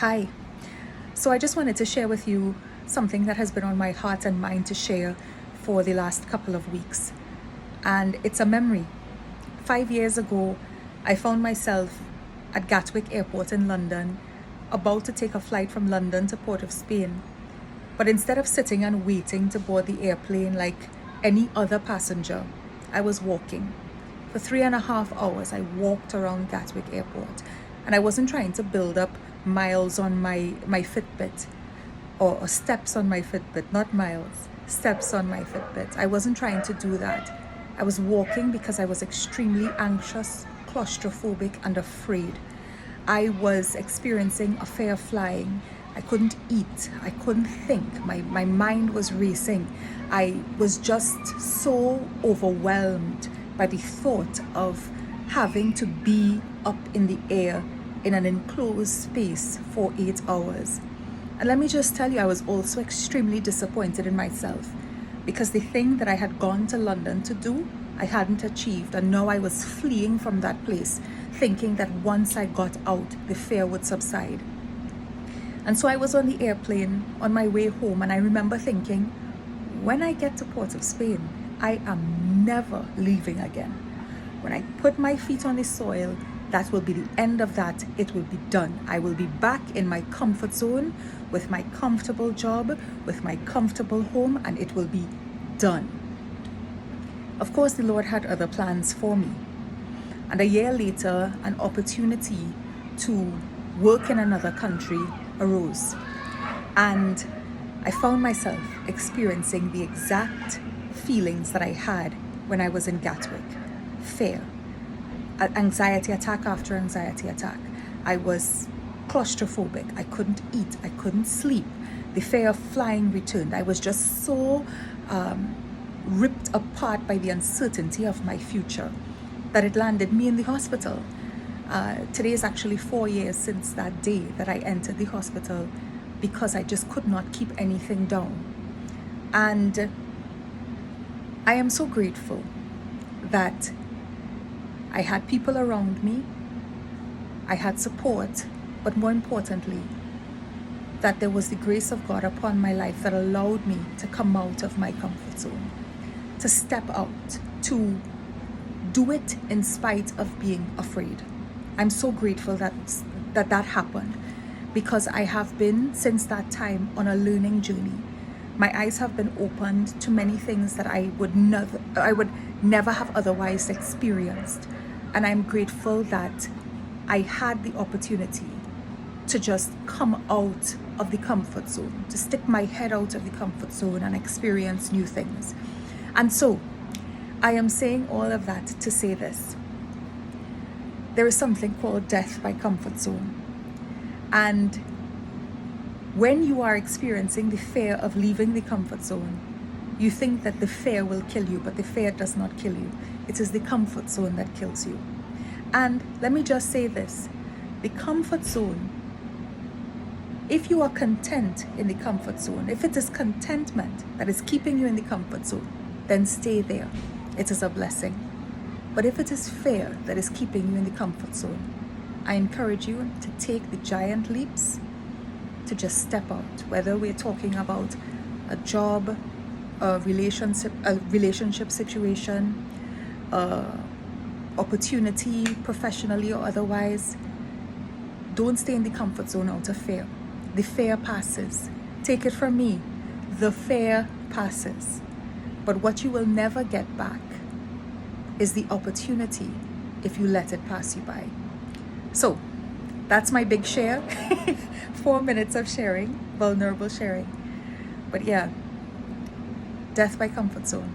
Hi. So I just wanted to share with you something that has been on my heart and mind to share for the last couple of weeks. And it's a memory. 5 years ago, I found myself at Gatwick Airport in London, about to take a flight from London to Port of Spain. But instead of sitting and waiting to board the airplane like any other passenger, I was walking. For 3.5 hours, I walked around Gatwick Airport, and I wasn't trying to build up miles on my Fitbit or steps on my Fitbit, not miles, steps on my Fitbit. I wasn't trying to do that. I was walking because I was extremely anxious, claustrophobic, and afraid. I was experiencing a fear of flying. I couldn't eat. I couldn't think. My mind was racing. I was just so overwhelmed by the thought of having to be up in the air in an enclosed space for 8 hours. And let me just tell you, I was also extremely disappointed in myself because the thing that I had gone to London to do, I hadn't achieved. And now I was fleeing from that place, thinking that once I got out, the fear would subside. And so I was on the airplane on my way home, and I remember thinking, when I get to Port of Spain, I am never leaving again. When I put my feet on the soil, that will be the end of that. It will be done. I will be back in my comfort zone with my comfortable job, with my comfortable home, and it will be done. Of course, the Lord had other plans for me. And a year later, an opportunity to work in another country arose. And I found myself experiencing the exact feelings that I had when I was in Gatwick. Fear. Anxiety attack after anxiety attack. I was claustrophobic. I couldn't eat. I couldn't sleep. The fear of flying returned. I was just so ripped apart by the uncertainty of my future that it landed me in the hospital. Today is actually 4 years since that day that I entered the hospital because I just could not keep anything down. And I am so grateful that I had people around me, I had support, but more importantly, that there was the grace of God upon my life that allowed me to come out of my comfort zone, to step out, to do it in spite of being afraid. I'm so grateful that happened, because I have been since that time on a learning journey. My eyes have been opened to many things that I would never have otherwise experienced. And I'm grateful that I had the opportunity to just come out of the comfort zone, to stick my head out of the comfort zone and experience new things. And so I am saying all of that to say this. There is something called death by comfort zone. And when you are experiencing the fear of leaving the comfort zone, you think that the fear will kill you, but the fear does not kill you. It is the comfort zone that kills you. And let me just say this, the comfort zone, if you are content in the comfort zone, if it is contentment that is keeping you in the comfort zone, then stay there. It is a blessing. But if it is fear that is keeping you in the comfort zone, I encourage you to take the giant leaps, to just step out, whether we're talking about a job, a relationship situation, opportunity professionally or otherwise. Don't stay in the comfort zone out of fear. The fear passes. Take it from me, the fear passes. But what you will never get back is the opportunity if you let it pass you by. So that's my big share. 4 minutes of sharing, vulnerable sharing. But yeah, death by comfort zone.